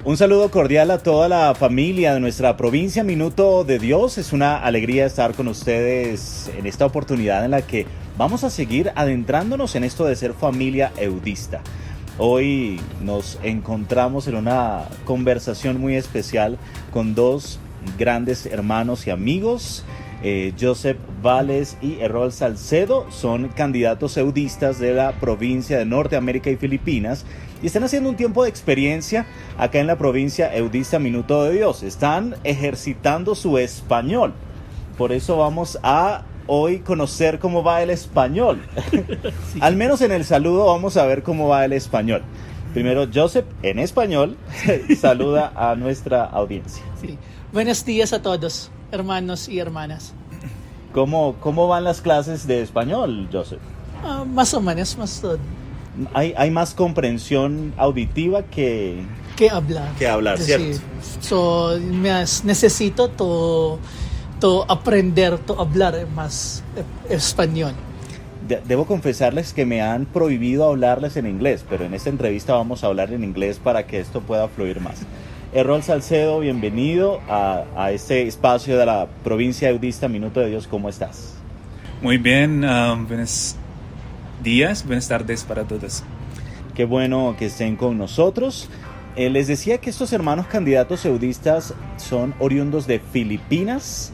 Un saludo cordial a toda la familia de nuestra provincia Minuto de Dios. Es una alegría estar con ustedes en esta oportunidad en la que vamos a seguir adentrándonos en esto de ser familia eudista. Hoy nos encontramos en una conversación muy especial con dos grandes hermanos y amigos. Josep, Vales y Errol Salcedo son candidatos eudistas de la provincia de Norteamérica y Filipinas y están haciendo un tiempo de experiencia acá en la provincia eudista Minuto de Dios. Están ejercitando su español. Por eso vamos a hoy conocer cómo va el español. Sí. Al menos en el saludo vamos a ver cómo va el español. Primero, Josep, en español, saluda a nuestra audiencia. Sí. Buenos días a todos, hermanos y hermanas. ¿Cómo van las clases de español, Josep? Más o menos, más todo. Hay más comprensión auditiva que hablar. Que hablar, ¿cierto? Sí. So, necesito aprender a hablar más español. Debo confesarles que me han prohibido hablarles en inglés, pero en esta entrevista vamos a hablar en inglés para que esto pueda fluir más. Errol Salcedo, bienvenido a este espacio de la provincia eudista Minuto de Dios. ¿Cómo estás? Muy bien, buenos días, buenas tardes para todos. Qué bueno que estén con nosotros. Les decía que estos hermanos candidatos eudistas son oriundos de Filipinas.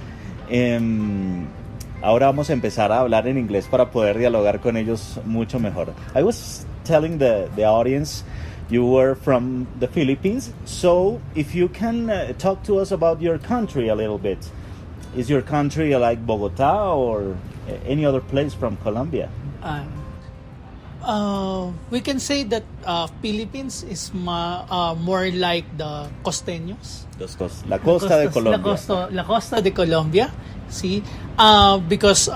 Ahora vamos a empezar a hablar en inglés para poder dialogar con ellos mucho mejor. I was telling the audience you were from the Philippines, so if you can talk to us about your country a little bit. Is your country like Bogotá or any other place from Colombia? We can say that Philippines is more like the costeños. La costa de Colombia. La costa de Colombia, sí. Because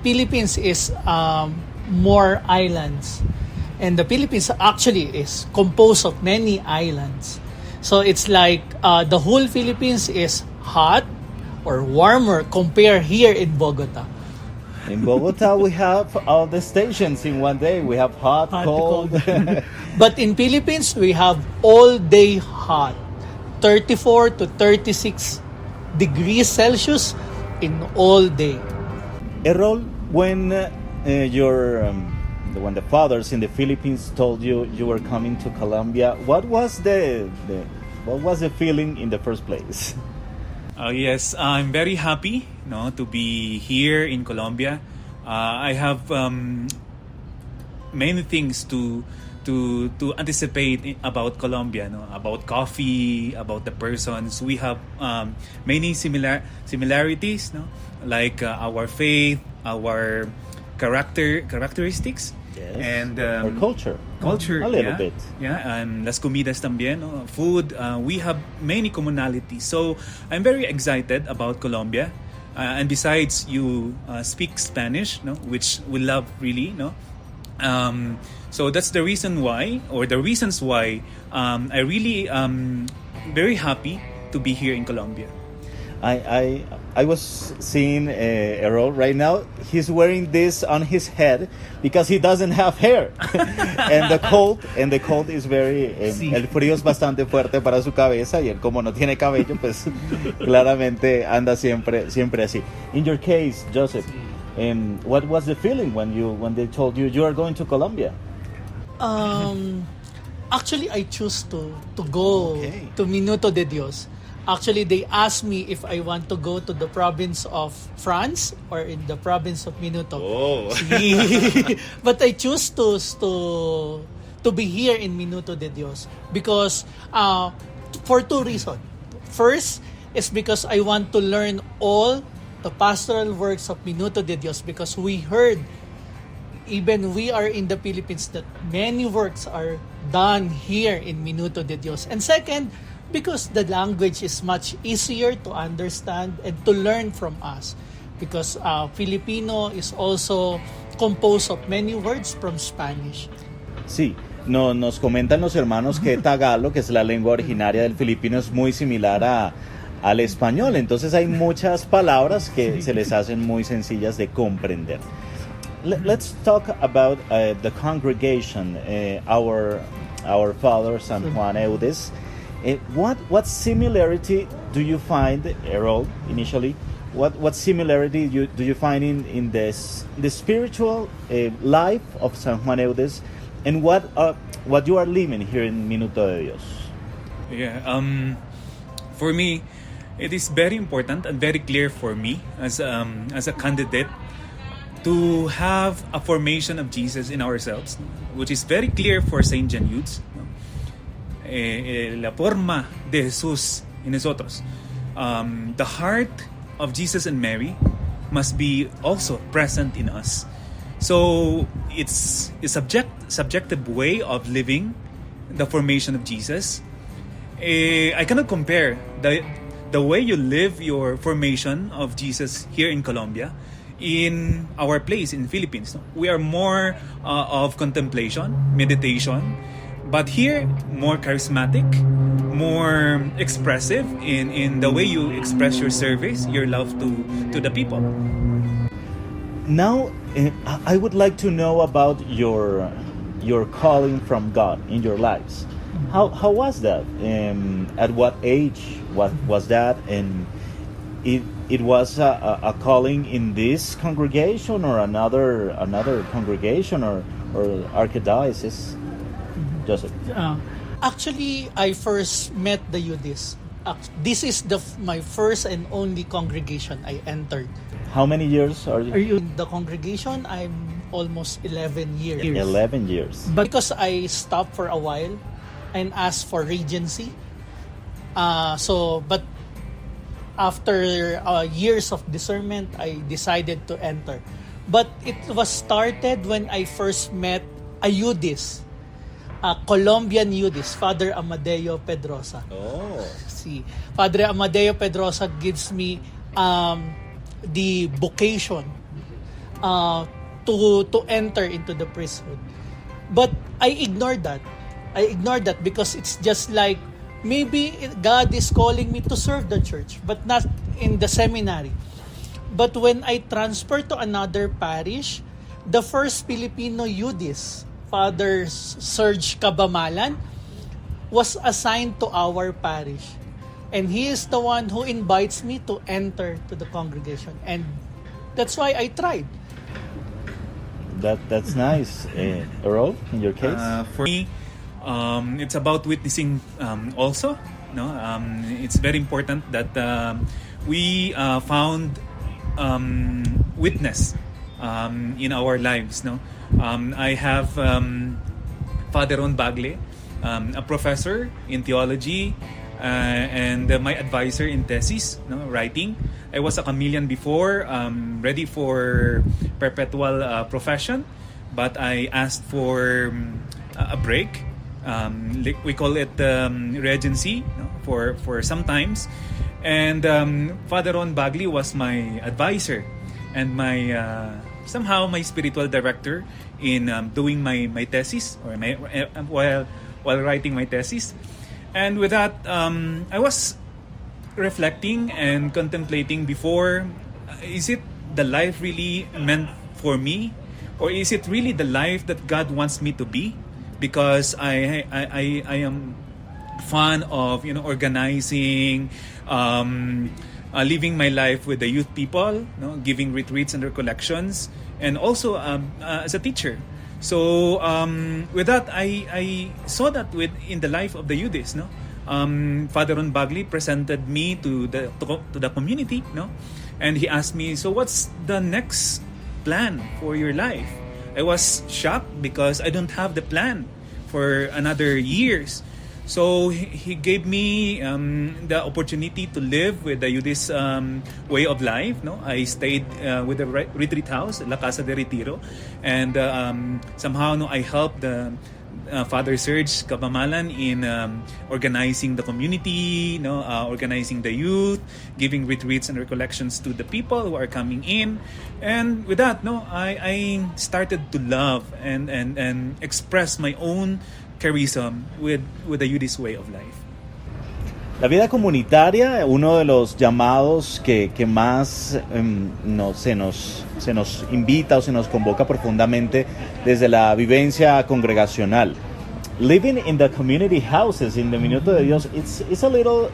Philippines is more islands. And the Philippines actually is composed of many islands. So it's like the whole Philippines is hot or warmer compared here in Bogota. In Bogota, we have all the stations in one day. We have hot, cold. But in Philippines, we have all day hot. 34 to 36 degrees Celsius in all day. Errol, when when the fathers in the Philippines told you were coming to Colombia, what was the feeling in the first place? Yes, I'm very happy, to be here in Colombia. I have many things to anticipate about Colombia, about coffee, about the persons. We have many similarities, like our faith, our characteristics. Yes. And or culture a little bit, and las comidas también, food. We have many commonalities, so I'm very excited about Colombia. And besides, you speak Spanish, which we love really, so that's the reason why, or the reasons why, I really very happy to be here in Colombia. I was seeing Errol right now. He's wearing this on his head because he doesn't have hair, and the cold is very. El frío es bastante fuerte para su cabeza y él, como no tiene cabello, pues claramente anda siempre así. In your case, Joseph, what was the feeling when they told you are going to Colombia? Actually, I choose to go to Minuto de Dios. Actually, they asked me if I want to go to the province of France or in the province of Minuto. Oh. But I choose to be here in Minuto de Dios because for two reasons. First is because I want to learn all the pastoral works of Minuto de Dios, because we heard, even we are in the Philippines, that many works are done here in Minuto de Dios. And second, because the language is much easier to understand and to learn from us, because Filipino is also composed of many words from Spanish. Sí, nos comentan los hermanos que Tagalog, que es la lengua originaria del filipino, es muy similar al español, entonces hay muchas palabras que se les hacen muy sencillas de comprender. Let's talk about the congregation, our father San Juan Eudes. What similarity do you find, Errol, initially? What similarity do you find in the spiritual life of San Juan Eudes, and what you are living here in Minuto de Dios? Yeah. For me, it is very important and very clear for me as a candidate to have a formation of Jesus in ourselves, which is very clear for Saint John Eudes. La forma de Jesús en nosotros. The heart of Jesus and Mary must be also present in us. So it's a subjective way of living the formation of Jesus. I cannot compare the way you live your formation of Jesus here in Colombia in our place in Philippines. We are more of contemplation, meditation, but here more charismatic, more expressive in the way you express your service, your love to the people. Now, I would like to know about your calling from God in your lives. How was that? At what age was that? And it was a calling in this congregation or another congregation or archdiocese? Joseph. Actually, I first met the Eudista. This is my first and only congregation I entered. How many years are you? In the congregation, I'm almost 11 years. 11 years. But because I stopped for a while and asked for regency, but after years of discernment, I decided to enter. But it was started when I first met a Eudist, a Colombian Eudist, Father Amadeo Pedrosa. Oh. See, Padre Amadeo Pedrosa gives me the vocation to enter into the priesthood. But I ignored that. Because it's just like maybe God is calling me to serve the church, but not in the seminary. But when I transferred to another parish, the first Filipino Eudist, Father Serge Cabamalan, was assigned to our parish. And he is the one who invites me to enter to the congregation. And that's why I tried. That's nice. Errol, in your case? For me, it's about witnessing also. No, it's very important that we found witness in our lives. No, I have Father Ron Bagle, a professor in theology. And my advisor in thesis, writing. I was a chameleon before, ready for perpetual profession, but I asked for a break. We call it regency for some times. And Father Ron Bagley was my advisor and my somehow my spiritual director in doing my thesis or while writing my thesis. And with that, I was reflecting and contemplating before, is it the life really meant for me? Or is it really the life that God wants me to be? Because I am fond of organizing, living my life with the youth people, giving retreats and recollections, and also as a teacher. So with that, I saw that in the life of the Eudist. Father Ron Bagley presented me to the community, and he asked me, so what's the next plan for your life? I was shocked because I don't have the plan for another years. So he gave me the opportunity to live with the Eudist way of life. I stayed with the retreat house, La Casa de Retiro, and somehow I helped the Father Serge Cabamalan in organizing the community, organizing the youth, giving retreats and recollections to the people who are coming in. And with that, I started to love and express my own charism with the Eudist way of life. La vida comunitaria, uno de los llamados que más se nos invita o se nos convoca profundamente desde la vivencia congregacional. living in the community houses in the Minuto de Dios, it's a little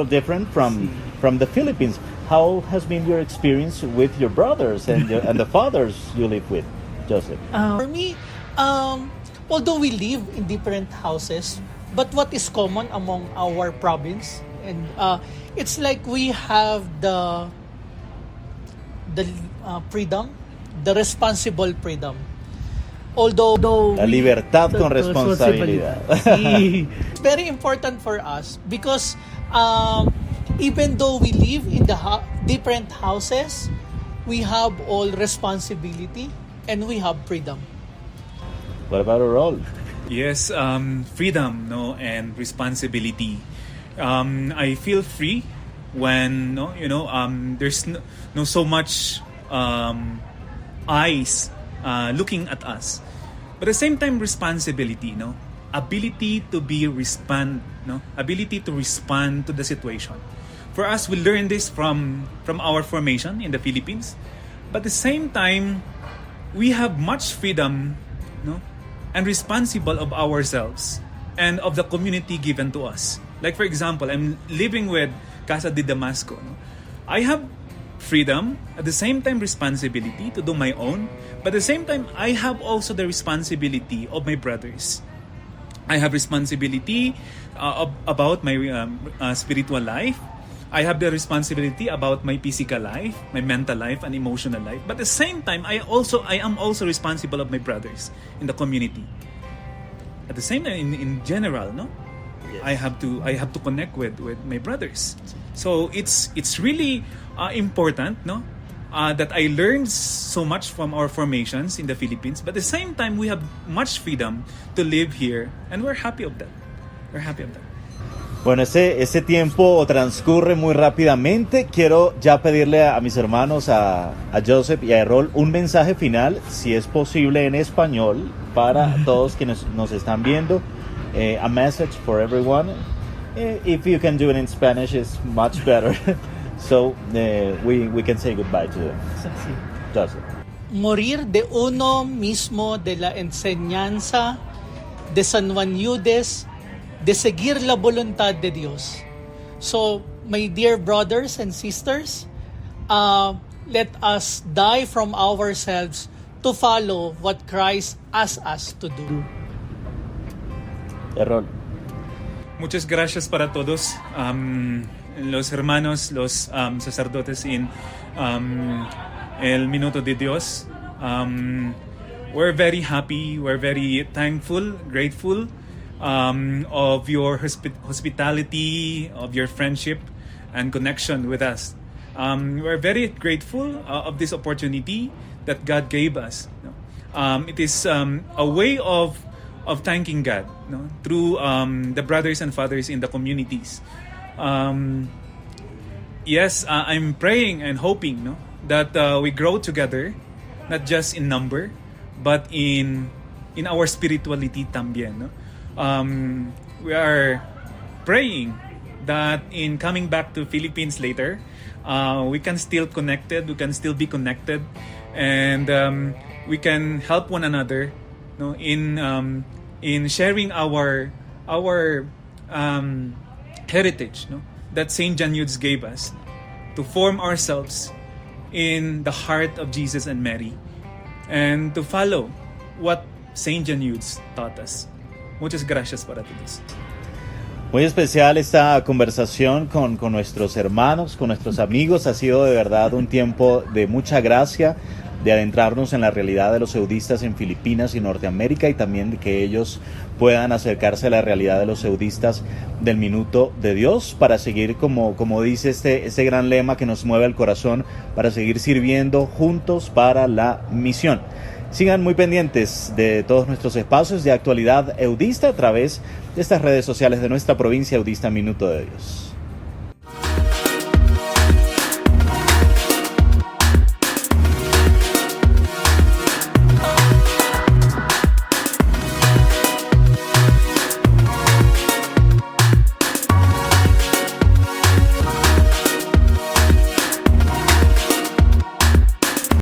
different from the Philippines. How has been your experience with your brothers and the fathers you live with, Joseph? For me, although we live in different houses, but what is common among our province, and it's like we have the freedom, the responsible freedom. Although La libertad con responsabilidad. it's very important for us because even though we live in the different houses, we have all responsibility and we have freedom. What about Errol? Yes, freedom, no, and responsibility. I feel free when there's no so much eyes looking at us, but at the same time responsibility, ability to ability to respond to the situation. For us, we learn this from our formation in the Philippines, but at the same time we have much freedom, and responsible of ourselves and of the community given to us. Like for example, I'm living with Casa de Damasco. I have freedom, at the same time responsibility to do my own, but at the same time I have also the responsibility of my brothers. I have responsibility about my spiritual life. I have the responsibility about my physical life, my mental life, and emotional life. But at the same time, I am also responsible of my brothers in the community. At the same time, in general, Yes. I have to connect with my brothers. So it's really important, that I learned so much from our formations in the Philippines. But at the same time, we have much freedom to live here, and we're happy of that. We're happy of that. Bueno, ese tiempo transcurre muy rápidamente. Quiero ya pedirle a mis hermanos, a Josep y a Errol, un mensaje final, si es posible en español, para todos quienes nos están viendo. A message for everyone. If you can do it in Spanish, it's much better. So we can say goodbye to them. Joseph. Morir de uno mismo de la enseñanza de San Juan Eudes, de seguir la voluntad de Dios. So, my dear brothers and sisters, let us die from ourselves to follow what Christ asks us to do. Errol. Muchas gracias para todos, los hermanos, los sacerdotes en el Minuto de Dios. We're very happy, we're very thankful, grateful of your hospitality, of your friendship and connection with us. We're very grateful of this opportunity that God gave us. It is a way of thanking God, through the brothers and fathers in the communities. Yes, I'm praying and hoping, that we grow together, not just in number, but in our spirituality también. We are praying that in coming back to Philippines later, we can still be connected, and we can help one another, in sharing our heritage, that Saint John Eudes gave us, to form ourselves in the heart of Jesus and Mary, and to follow what Saint John Eudes taught us. Muchas gracias para todos. Muy especial esta conversación con nuestros hermanos, con nuestros amigos. Ha sido de verdad un tiempo de mucha gracia, de adentrarnos en la realidad de los eudistas en Filipinas y Norteamérica, y también de que ellos puedan acercarse a la realidad de los eudistas del Minuto de Dios, para seguir, como dice este gran lema que nos mueve el corazón, para seguir sirviendo juntos para la misión. Sigan muy pendientes de todos nuestros espacios de actualidad eudista a través de estas redes sociales de nuestra provincia Eudista Minuto de Dios.